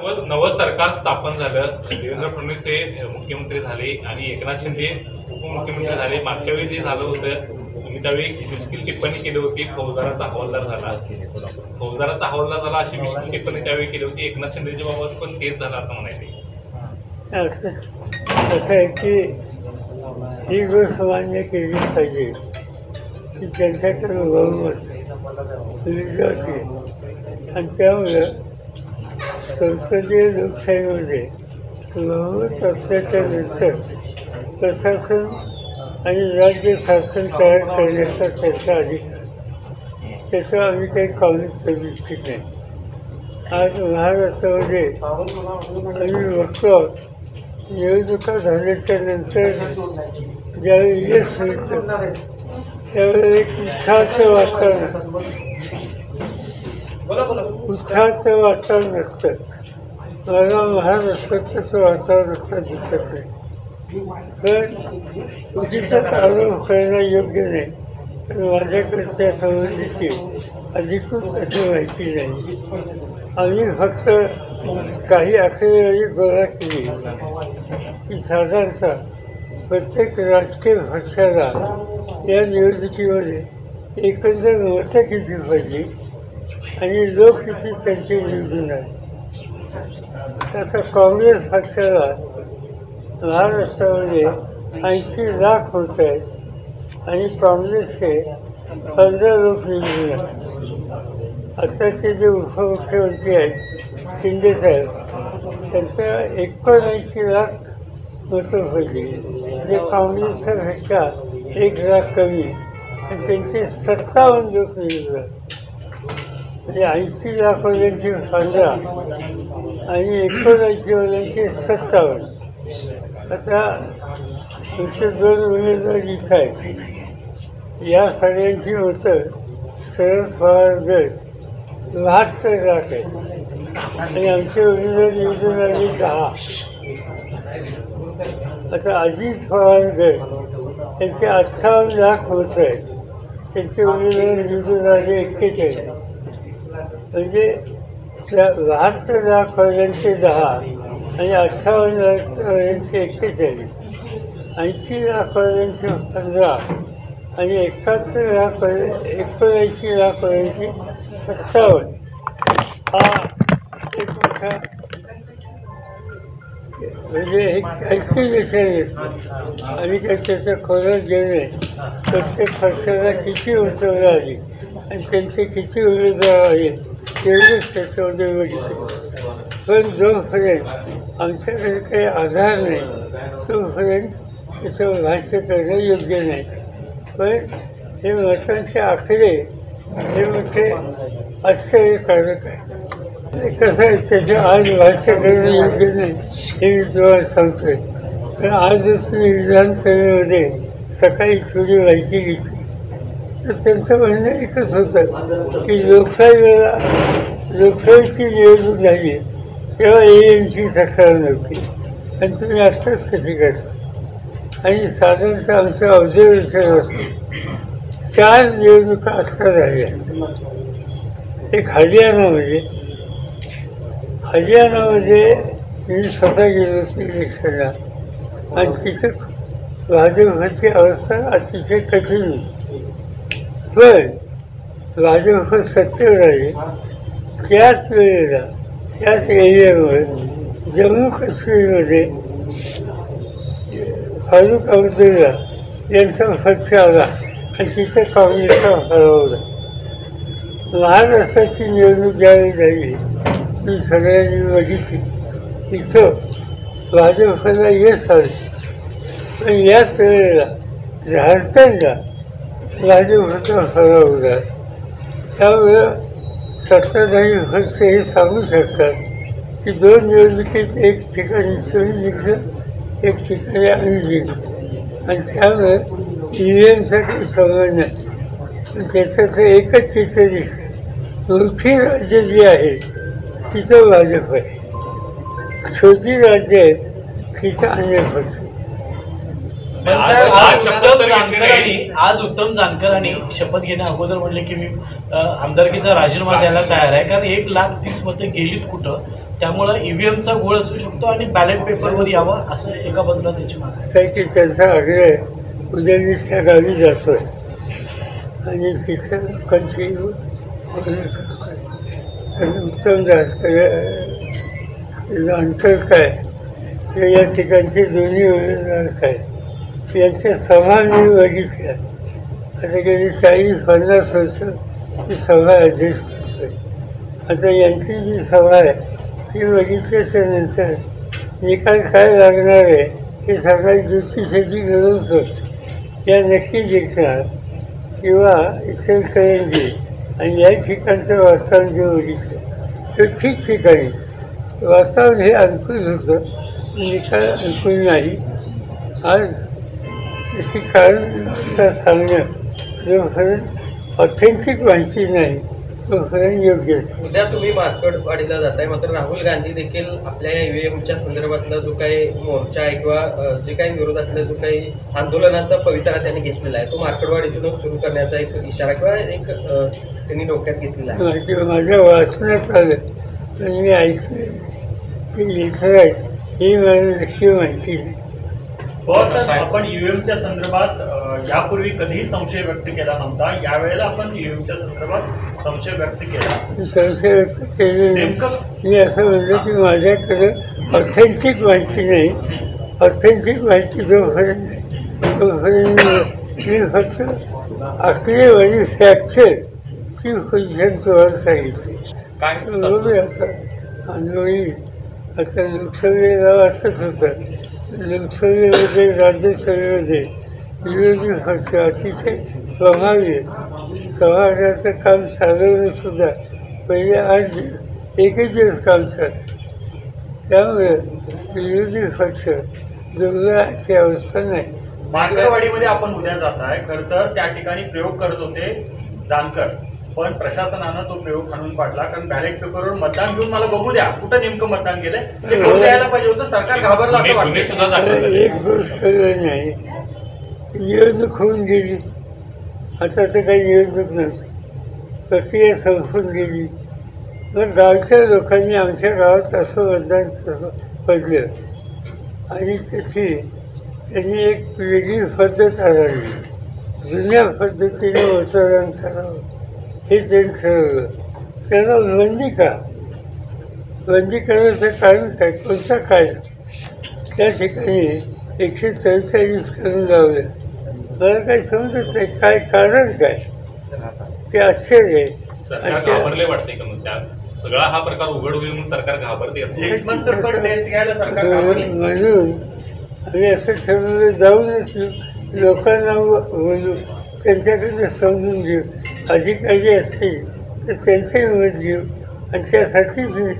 नवं सरकार स्थापन झालं. देवेंद्र फडणवीस हे मुख्यमंत्री झाले आणि एकनाथ शिंदे उपमुख्यमंत्री झाले. मागच्या वेळी जे झालं होतं, तुम्ही त्यावेळी मिश्किल टिप्पणी केली होती, फौजदाराचा हवालदार झाला. फौजदाराचा हवालदार झाला अशी मिश्किल टिप्पणी त्यावेळी केली होती. एकनाथ शिंदेच्या बाबत पण तेच झालं असं म्हणायचे. असं आहे की ही गोष्ट मान्य केली पाहिजे की त्यांच्याकडे बहुमत विरोधी आणि त्यामुळं संसदीय लोकशाहीमध्ये बहुमत असल्याच्या नंतर प्रशासन आणि राज्य शासन तयार करण्याचा त्यांचा अधिकार, त्याचं आम्ही काही कॉमेंट करू इच्छित नाही. आज महाराष्ट्रामध्ये आम्ही बघतो निवडणुका झाल्याच्या नंतर ज्यावेळी यश मिळतं त्यावेळी एक उत्साहाचं वातावरण असतं. मला महाराष्ट्रात तसं वातावरण असतं दिसत नाही. पण उगीच आरोप करणं योग्य नाही, पण माझ्याकडे त्या संबंधीची अधिकृत अशी माहिती नाही. आम्ही फक्त काही आकडेवारी गोळा केली की साधारणतः प्रत्येक राजकीय पक्षाला या निवडणुकीमध्ये एकंदर मतं किती पडली आणि लोक किती त्यांचे निवडून आले. आता काँग्रेस पक्षाला महाराष्ट्रामध्ये 80 लाख होत आहेत आणि काँग्रेसचे 15 लोक निवडून आले. आत्ताचे जे उपमुख्यमंत्री आहेत शिंदेसाहेब, त्यांच्या 79 लाख मतं पडली, म्हणजे काँग्रेसपेक्षा 1 लाख कमी आणि त्यांचे 57 लोक निवडून आले. म्हणजे 80 लाखवाल्यांची 15 आणि 79 वाल्यांची 57. आता तुमचे 2 उमेदवार इथं आहेत. या सगळ्यांची मतं शरद पवार गट 72 लाख आहेत आणि आमचे उमेदवार निवडून आले 10. आता अजित पवार गट यांचे 58 लाख होत आहेत, त्यांचे उमेदवार निवडून आले 41. म्हणजे 72 लाख वाल्यांचे 10 आणि 58 लाख वाल्यांचे 41, 80 लाख वाल्यांचे 15 आणि 71 लाख 79 लाख वाल्यांची 57. हा एक मोठा म्हणजे एक ऐक्यविषय असतो आणि त्याचा खोलात गेले प्रत्येक पक्षाला किती उचललं आली आणि त्यांचे किती उमेदवार आले एवढंच त्याच्यामध्ये बघितलं. पण जोपर्यंत आमच्याकडे काही आधार नाही तोपर्यंत त्याचं भाष्य करणं योग्य नाही. पण हे मतांचे आकडे हे मोठे आश्चर्यकारक आहेत. कसं आहे त्याचं आज भाष्य करणं योग्य नाही हे मी तुम्हाला सांगतोय. पण आजच मी विधानसभेमध्ये सकाळी थोडी माहिती घेतली तर त्यांचं म्हणणं एकच होतं की लोकशाहीची निवडणूक झाली तेव्हा ANची तक्रार नव्हती आणि तुम्ही आत्ताच कशी करता. आणि साधारणतः आमचं ऑब्झर्वेशन असतं 4 निवडणुका आत्ता झाल्या. एक हरियाणामध्ये मी स्वतः गेलो होतो इलेक्शनला आणि तिथं भाजपची अवस्था अतिशय कठीण होती. पण भाजप सत्तेवर आले त्याच वेळेला त्याच एरियामुळे जम्मू काश्मीरमध्ये फारुख अब्दुल्ला यांचा पक्ष आला आणि तिथं काँग्रेसचा हरवला. महाराष्ट्राची निवडणूक ज्यावेळी झाली मी सगळ्यांनी बघितली, इथं भाजपला यश आलं. पण याच वेळेला झारखंडला भाजपचा हरवला. त्यामुळं सत्ताधारी पक्ष हे सांगू शकतात की 2 निवडणुकीत एक ठिकाणी तुम्ही जिंकलं, एक ठिकाणी आम्ही जिंकलो आणि त्यामुळे EVMचा काही संबंध नाही. पण त्याचं एकच चित्र दिसतं, मोठी राज्य जी आहे तिथं भाजप आहे, छोटी राज्य आहेत तिथं अन्य पक्ष. पण आज- साहेब, आज आज शपथ उत्तम तर घेतली नाही. उत्तम जानकरांनी शपथ घेण्या अगोदर म्हणले की मी आमदारकीचा राजीनामा द्यायला तयार आहे, कारण 1,30,000 मतं गेलीत कुठं, त्यामुळं ईव्हीएमचा घोळ असू शकतो आणि बॅलेट पेपरवर यावं असं एका बाजूला त्याची मागणी आहे. असं आहे की त्यांचा आग्रह उद्या मी त्या गावी जातोय आणि तिथं लोकांची बोलणं करतोय. तर उत्तम जानकर काय ते या ठिकाणचे दोन्ही उमेदवार काय यांच्या सभा मी बघितल्या. आता गेली 40-50 वर्ष ही सभा ॲडजस्ट करतोय. आता यांची जी सभा आहे ती बघितल्याच्या नंतर निकाल काय लागणार आहे हे सगळ्या ज्योतिषाची गरज होती. या नक्की जिंकणार किंवा इचलकरंजी आणि या ठिकाणचं वातावरण जे बघितलं ते ठिकठिकाणी वातावरण हे अनुकूल होतं, निकाल अनुकूल नाही. आज त्याची कारण सांगणं जोपर्यंत ऑथेंटिक माहिती नाही तोपर्यंत योग्य नाही. उद्या तुम्ही मार्केटवाडीला जाताय, मात्र राहुल गांधी देखील आपल्या या ईव्हीएमच्या संदर्भातला जो काही मोर्चा आहे किंवा जे काही विरोधातला जो काही आंदोलनाचा पवित्रा त्यांनी घेतलेला आहे तो मार्केटवाडीतूनच सुरू करण्याचा एक इशारा किंवा एक त्यांनी डोक्यात घेतलेला आहे. माझ्या वाचण्यात आलं पण मी ऐकलं ते लिहितं आहेत ही मला नक्की माहिती नाही. साहेब, आपण ईव्हीएमच्या संदर्भात यापूर्वी कधीही संशय व्यक्त केला नव्हता, यावेळेला आपण ईव्हीएमच्या संदर्भात संशय व्यक्त केला. मी संशय व्यक्त केले नाही. नेमकं मी असं म्हणलं की माझ्याकडे ऑथेंटिक माहिती नाही. ऑथेंटिक माहिती जोपर्यंत नाही तोपर्यंत मी फक्त आकडेवारी फ्रॅक्चर ची पोझिशन तुम्हाला सांगितली. काय बरोबर आता आंदोळी आता लोकसभेला वाचत होतं. लोकसभेमध्ये राज्यसभेमध्ये विरोधी पक्ष अतिशय प्रभावी आहेत. समाजाचं काम चालवणं सुद्धा पहिले 8 दिवस एकच दिवस काम चालतं. त्यामुळे विरोधी पक्ष जोडला अशी अवस्था नाही. मार्केटवाडीमध्ये आपण उद्या जात आहे. खरं तर त्या ठिकाणी प्रयोग करत होते जानकर, पण प्रशासनानं तो प्रयोग हाणून पाडला. कारण बॅलेट पेपरवर मतदान घेऊन मला बघू द्या कुठं नेमकं मतदान केलंय ते बघू द्यायला पाहिजे होतं. सरकार घाबरलं असं गुन्हे सुद्धा वाटतं. दाखल झाले. एक गोष्ट कळलं नाही, निवडणूक होऊन गेली. आता तर काही निवडणूक नव्हती, प्रक्रिया संपून गेली. मग गावच्या लोकांनी आमच्या गावात असं मतदान पडलं आणि त्यांनी एक वेगळी पद्धत आढळली. जुन्या पद्धतीने मतदान करावं हे त्यांनी ठरवलं. त्याला बंदी का? बंदी करण्याचं कारण काय? कोणता कायदा? त्या ठिकाणी 143 करून लावलं. मला काही समजत नाही काय कारण काय ते आश्चर्य आहे. सरकार घाबरले वाटते का मग त्या सगळा हा प्रकार उघड होईल म्हणून सरकार घाबरते असं एक नंतर पण टेस्ट घ्यायला सरकार घाबरलं. म्हणून आम्ही असं ठरवलं जाऊनच लोकांना बोलू, त्यांच्याकडनं समजून घेऊ. अधिकारी असतील तर त्यांचंही मत घेऊ आणि त्यासाठीच मी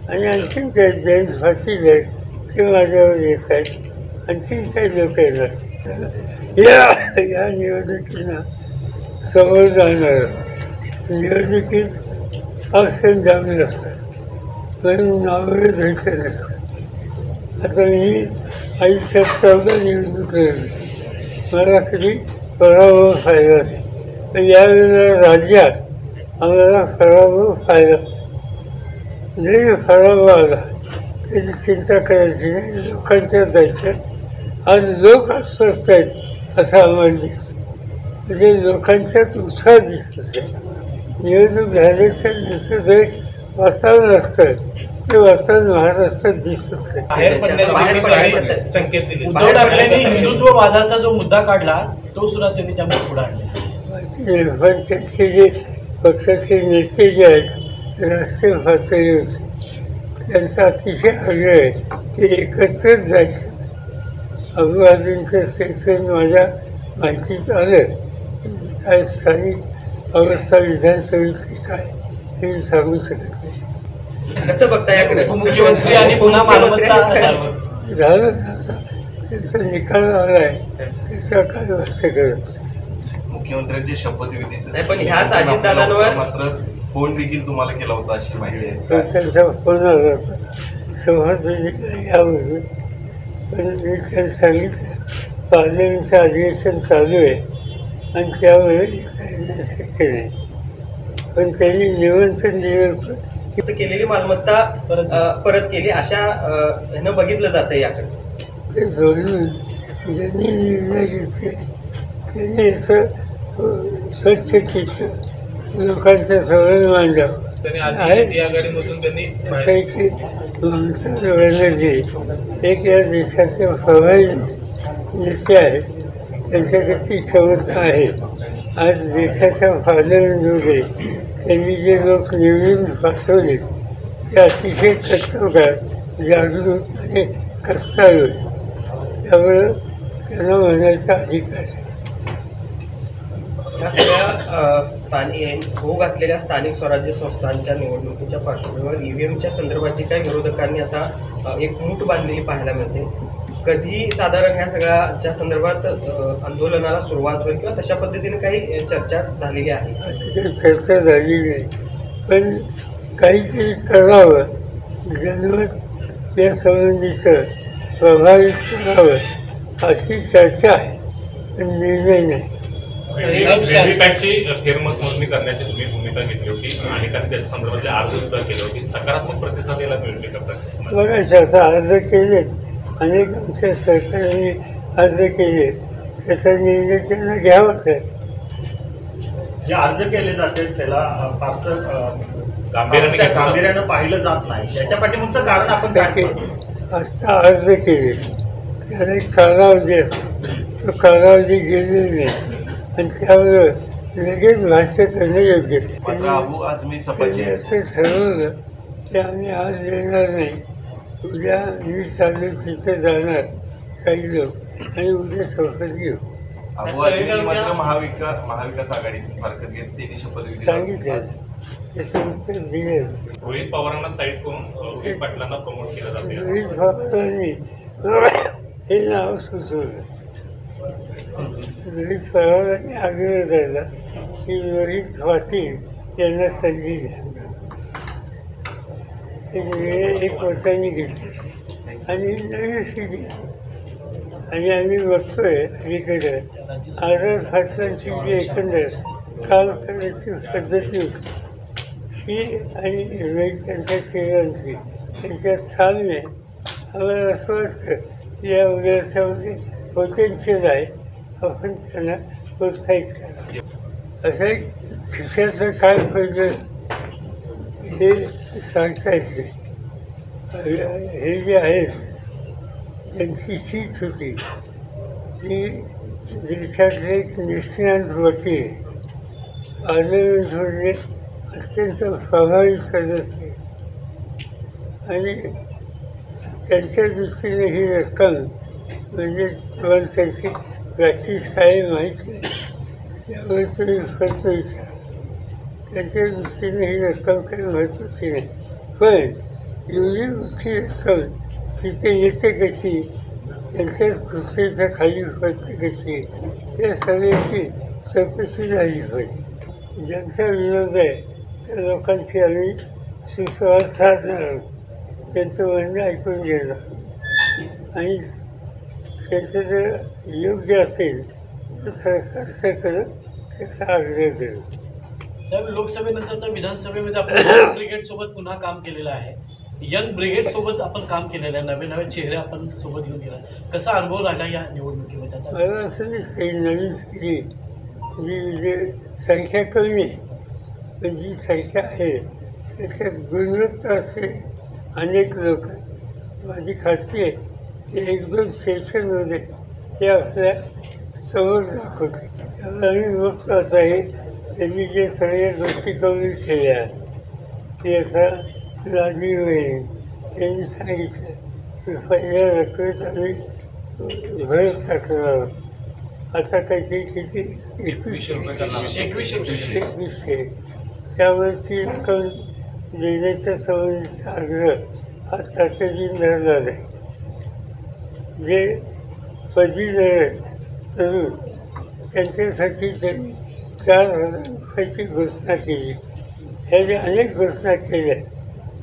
आणि आणखीन काही जैन पाटील आहेत ते माझ्यावर येत आहेत. आणखीन काही लोक येणार. या निवडणुकींना समोर जाणार. निवडणुकीत ऑप्शन जामीन नसतात म्हणून नावं घ्यायचं नसतं. आता मी आयुष्यात 14 निवडणूक लढली. मला कधी पराभव फायदा नाही. पण यावेळेला राज्यात आम्हाला पराभव फायदा. जरी पराभव आला त्याची चिंता करायची नाही, लोकांच्या जायचं. आज लोक अस्वस्थ आहेत असं आम्हाला दिसतं. म्हणजे लोकांच्यात उत्साह दिसत. निवडणूक झाल्याच्या नंतर जे वातावरण असतं ते वातावरण महाराष्ट्रात दिसत नाही. बाहेर पडण्याचे संकेत दिले. उद्धव ठाकरेंनी हिंदुत्ववादाचा जो मुद्दा काढला तो सुद्धा त्यांनी त्यामुळे पुढे आणला. पण त्यांचे जे पक्षाचे नेते जे आहेत राष्ट्रीय पातळीवरचे त्यांचा अतिशय आग्रह आहे की एकत्रच जायचं. अबुआजींचं स्टेटमेंट माझ्या माहितीत आलं. काय स्थानिक अवस्था विधानसभेची काय हे मी सांगू शकत नाही. कसं बघता याकडे? मुख्यमंत्री आणि पुन्हा मालमत्ता झालं ना आता त्यांचा निकाल आला आहे त्याच्या काय भाष्य करत. मुख्यमंत्र्यांची शपथविधीचं नाही, पण ह्याच अजितदादांवर मात्र फोन देखील तुम्हाला केला होता अशी माहिती आहे. तर त्यांचा फोन आला होता समोर यावं पण मी त्यांना सांगितलं पार्लमेंटचं अधिवेशन चालू आहे आणि त्यावेळी जायला शक्य नाही. पण त्यांनी निमंत्रण दिलं होतं. तिथं केलेली मालमत्ता परत केली अशा ह्यानं बघितलं जातं याकडे. ते सोडून ज्यांनी निर्णय घेतले त्यांनी याचं स्वच्छ चित्र लोकांच्या समोर मांडावं. त्यांनी आहे. आधी या गाडीमधून त्यांनी असं आहे की ममता बॅनर्जी एक या देशाचे प्रभावी नेते आहेत. त्यांच्याकडे ती क्षमता आहे. आज देशाच्या पार्लमेंटमध्ये त्यांनी जे लोक निवडून पाठवले ते अतिशय कर्तबगार, जागरूक आणि कष्टाळू आहेत. त्यामुळं त्यांना म्हणायचा अधिकार आहे. या सगळ्या होऊ घातलेल्या स्थानिक स्वराज्य संस्थांच्या निवडणुकीच्या पार्श्वभूमीवर ईव्हीएमच्या संदर्भात जी काही विरोधकांनी आता एक मूठ बांधलेली पाहायला मिळते. कधी साधारण ह्या सगळ्याच्या संदर्भात आंदोलनाला सुरुवात होईल किंवा तशा पद्धतीने काही चर्चा झालेली आहे? अशी काही चर्चा झाली नाही, पण काहीतरी करावं, जनमत या संबंधीचं प्रभावित करावं अशी चर्चा आहे, पण निर्णय नाही. व्हीव्हीपॅटची फेरमत मोजणी करण्याची तुम्ही भूमिका घेतली होती. अनेकांनी त्याच्या संदर्भातले अर्ज सुद्धा केले होते. सकारात्मक प्रतिसाद याला मिळते का? बघायचं आता अर्ज केलेत, अनेक आमच्या सरकारने अर्ज केले, त्याचा निर्णय त्यांना घ्यावाच आहे. जे अर्ज केले जाते त्याला फारसं गांभीर्यानं पाहिलं जात नाही. त्याच्या पाठीमागचं कारण आपण काय आता अर्ज केले त्याला एक कालावधी असतो, तो कालावधी गेलेला नाही आणि त्यावर लगेच भाष्य करणं योग्य. मात्र अबू आझमी सपाची असं ठरवलं की आम्ही आज येणार नाही, उद्या मी चालू तिथं जाणार काही लोक आणि उद्या शपथ घेऊ अबू आझमी मात्र महाविकास आघाडीची फारकत घेत त्यांनी शपथविधी सांगितलं. त्याचं उत्तर दिलं. रोहित पवारांना साईड करून रोहित पाटलांना प्रमोट केलं जाते. रोहित पवारांनी हे नाव सुचवलं. रोहित पवारांनी आग्रह धरला की रोहित पाटील यांना संधी द्या. हे निर्णय एक वर्षांनी घेतले आणि नवीन स्थिती आणि आम्ही बघतोय अलीकडे आझाद फाटलांची जी एकंदर काम करण्याची पद्धती होती ती आणि रोहित त्यांच्या चेहऱ्यांची त्यांच्यात साम्य आम्हाला असं वाटतं या व्यवसायामध्ये पोटेन्शियल आहे, आपण त्यांना प्रोत्साहित करा. असं एक खिशाचं काय पाहिजे हे सांगता येत नाही. हे जे आहेत त्यांची शीट होती ती देशातले एक निष्णात वकील पार्लमेंटमध्ये अत्यंत प्रभावी सदस्य आणि त्यांच्या दृष्टीने ही रक्कम म्हणजे तुम्हाला त्याची प्रॅक्टिस काय माहीत नाही, त्यामुळे तुम्ही फक्त विचार. त्यांच्या दृष्टीने ही रक्कम काही महत्त्वाची नाही, पण एवढी मोठी रक्कम तिथे येते कशी, त्यांच्याच खुर्चीच्या खाली पडते कशी, या सगळ्याची चौकशी झाली पाहिजे. ज्यांचा विरोध आहे त्या लोकांशी आम्ही सुसंवाद साधणार आहोत, त्यांचं म्हणणं ऐकून घेणार आणि त्यांचं जर योग्य असेल तर सरकारच्याकडं त्याचा आग्रह करेल. साहेब, लोकसभेनंतर तर विधानसभेमध्ये आपण ब्रिगेड सोबत पुन्हा काम केलेलं आहे. यंग ब्रिगेड सोबत आपण काम केलेलं आहे. नवे नवे चेहरे आपण सोबत घेऊन गेला. कसा अनुभव राहिला या निवडणुकीमध्ये? आता मला असं दिसतं नवीन पिढी जी संख्या कमी आहे, पण जी संख्या आहे त्याच्यात गुणवत्ता असते. अनेक लोक माझी खात्री आहे की 1-2 सेशनमध्ये ते आपल्या समोर दाखवते. त्यामुळे आम्ही बघतो आता हे त्यांनी जे सगळ्या गोष्टी कमी केल्या ते आता लादली होईल. त्यांनी सांगितलं की पहिल्या रकमेत आम्ही भर टाकणार आहोत. आता त्याची किती 2100 त्यामुळे ती रक्कम देण्याच्या संबंधीचा आग्रह हा तातडीने धरला आहे. जे पदवीधर तरुण त्यांच्यासाठी त्यांनी 4,000 रुपयाची घोषणा केली. ह्या ज्या अनेक घोषणा केल्या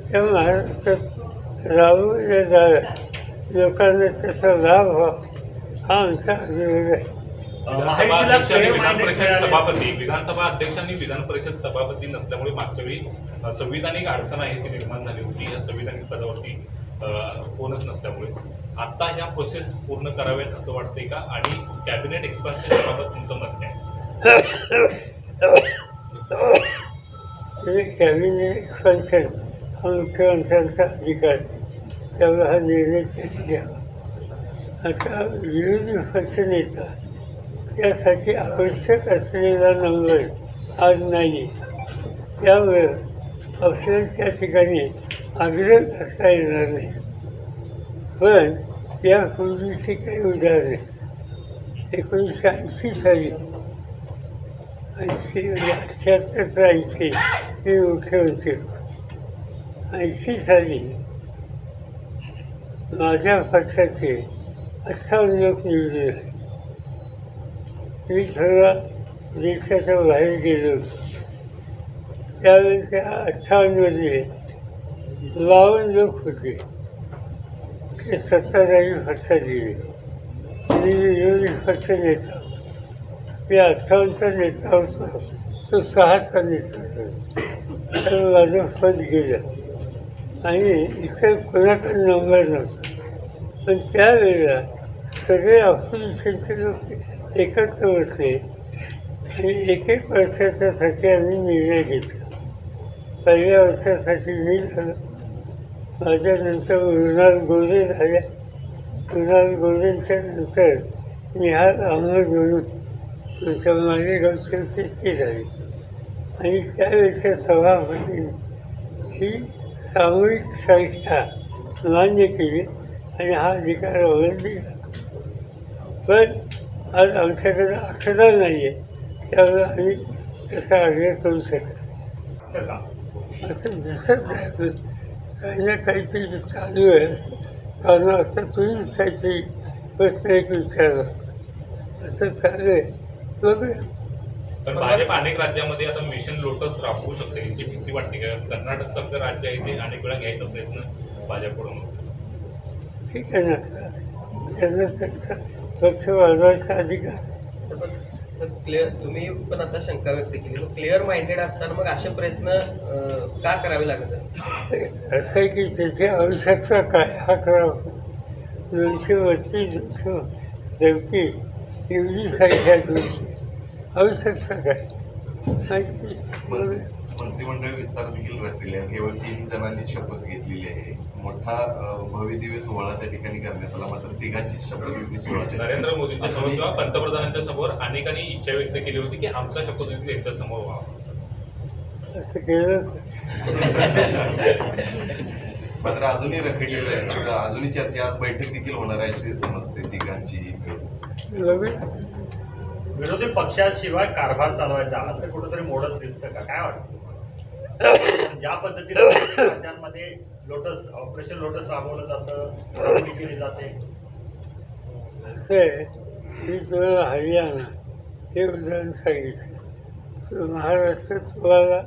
त्या महाराष्ट्रात राबवल्या जाव्यात, लोकांना त्याचा लाभ व्हावा हा आमचा विरोध आहे. विधानसभा महायुतीला अध्यक्ष आणि clear विधान minded परिषद मिळाले. सभापती, विधानसभा अध्यक्ष आणि विधान परिषद सभापती नसल्यामुळे मागच्या वेळी संविधानिक अडचण आहे ती निर्माण झाली होती. या संविधानिक पदावरती कोणच नसल्यामुळे आता ह्या प्रोसेस पूर्ण कराव्यात असं वाटतंय का? आणि कॅबिनेट एक्सपान्शन बाबत तुमचं मत काय? कॅबिनेट एक्सपान्शन हा मुख्यमंत्र्यांचा अधिकार, त्यामुळे हा निर्णय त्यांनी घ्यावा. आता विरोधी पक्षनेता त्यासाठी आवश्यक असलेला नंबर आज नाही, त्यामुळे आपल्याला त्या ठिकाणी आग्रह करता येणार नाही. पण यापूर्वीची काही उदाहरणे 1980 साली 78 ते 80 हे मुख्यमंत्री होते. 80 साली माझ्या पक्षाचे 58 लोक निवडून आले. मी थोडा देशाच्या बाहेर गेलो होतो. त्यावेळेस त्या 58 52 लोक होते ते सत्ताधारी पक्षात गेले. मी विरोधी पक्ष नेता होतो. मी 58चा नेता होतो, तो 6चा नेता होता. तर माझं पद गेलं आणि इतर कोणाकडे नंबर नव्हता. पण त्यावेळेला सगळे ऑपोजिशनचे लोक एकत्र बसले आणि एक वर्षाच्यासाठी आम्ही निर्णय घेतला. पहिल्या वर्षासाठी मी झालो, माझ्यानंतर मृणाल गोरे झाल्या. मृणाल गोरेंच्या नंतर निहाल अहमद म्हणून तुमच्या मालेगावचे होते ते झाले. आणि त्यावेळेच्या सभापतींनी ही सामूहिक संख्या मान्य केली आणि हा अधिकार अवलंबिला. पण आज आमच्याकडे आकडा नाही आहे, त्यामुळे आम्ही त्याचा आग्रह करू शकत नाही. असं दिसत नाही. काही ना काहीतरी चालू आहे. कारण आता तुम्हीच काहीतरी प्रश्न एक विचारला असं चालू आहे. बघूया. पण भाजप अनेक राज्यामध्ये आता मिशन लोटस राबवू शकते, याची भीती वाटते का? कर्नाटक सारखं राज्य आहे ते अनेक वेळा घ्यायचा प्रयत्न भाजपकडून होतो. ठीक आहे ना, त्यांना त्यांचा पक्ष वाढवायचा अधिकार. सर क्लिअर, तुम्ही पण आता शंका व्यक्त केली, क्लिअर माइंडेड असताना मग असे प्रयत्न का करावे लागत असतात? असं आहे की त्याची आवश्यकता काय हा करावा. 232 234 एवढी संख्या तुमची आवश्यकता काय माहिती. मंत्रिमंडळ विस्तार देखील राखलेले आहे. केवळ 3 जणांनी शपथ घेतलेली आहे. मोठा भव्यदिव्य सोहळा त्या ठिकाणी करण्यात आला, मात्र 3घांचीच शपथविधी सोहळा नरेंद्र मोदींच्या समोर किंवा पंतप्रधानांच्या समोर अनेकांनी इच्छा व्यक्त केली होती की आमचा शपथविधी त्यांच्या समोर व्हावा. असं केलं मात्र अजूनही रखडलेलं आहे. अजूनही चर्चा, आज बैठक देखील होणार आहे अशी समजते 3घांची. विरोधी पक्षाशिवाय कारभार चालवायचा असं कुठंतरी मोडत दिसतं का? काय वाटतं? ज्या पद्धतीने राज्यांमध्ये लोटस ऑपरेशन लोटस राबवलं जातं, राबवणी केली जाते. असं आहे, मी तुम्हाला हरियाणा हे उदाहरण सांगितलं. महाराष्ट्र तुम्हाला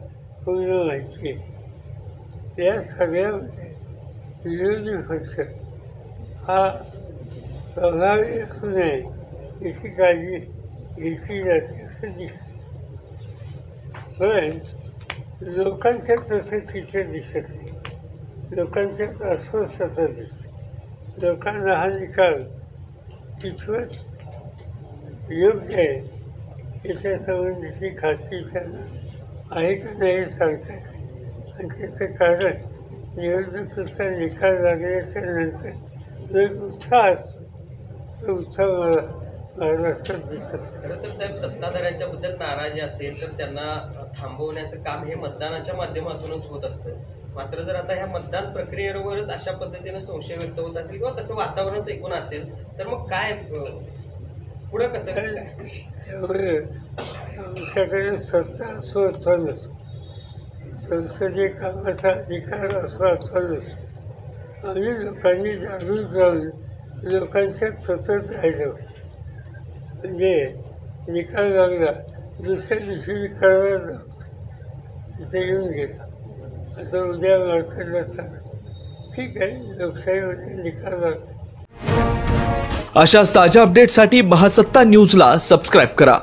पूर्ण माहिती आहे. या सगळ्यामध्ये विरोधी पक्ष हा प्रभावी असू नये याची काळजी घेतली जाते असं दिसतं. पण लोकांच्या तसं तिथं दिसत नाही. लोकांच्यात अस्वस्थता दिसते. लोकांना हा निकाल कितपत योग्य आहे याच्या संबंधीची खात्री त्यांना आहे का नाही हे सांगता येते. आणि त्याचं कारण निवडणुकीचा निकाल लागल्याच्या नंतर जो एक उत्साह असतो, तो उत्साह मला महाराष्ट्रात दिसत. खरं तर साहेब, सत्ताधाऱ्यांच्या बद्दल नाराजी असेल तर त्यांना थांबवण्याचं काम हे मतदानाच्या माध्यमातूनच होत असतं. मात्र जर आता ह्या मतदान प्रक्रियेवरच अशा पद्धतीनं संशय व्यक्त होत असेल किंवा तसं वातावरणच एकूण असेल तर मग काय पुढं कसं काय? त्यामुळे आमच्याकडे सत्ता असो अथवा नसो, संसदीय कामाचा अधिकार असो अथवा नसो, आम्ही लोकांनी जागरूक राहून लोकांच्यात सतत राहिलो. म्हणजे निकाल लागला दुसऱ्या दिवशी मी करायला जातो, तिथे येऊन गेला. आता उद्या मार्केटला चालू. ठीक आहे, लोकशाहीमध्ये निकाल लागला. अशाच ताज्या अपडेट्ससाठी महासत्ता न्यूजला सबस्क्राईब करा.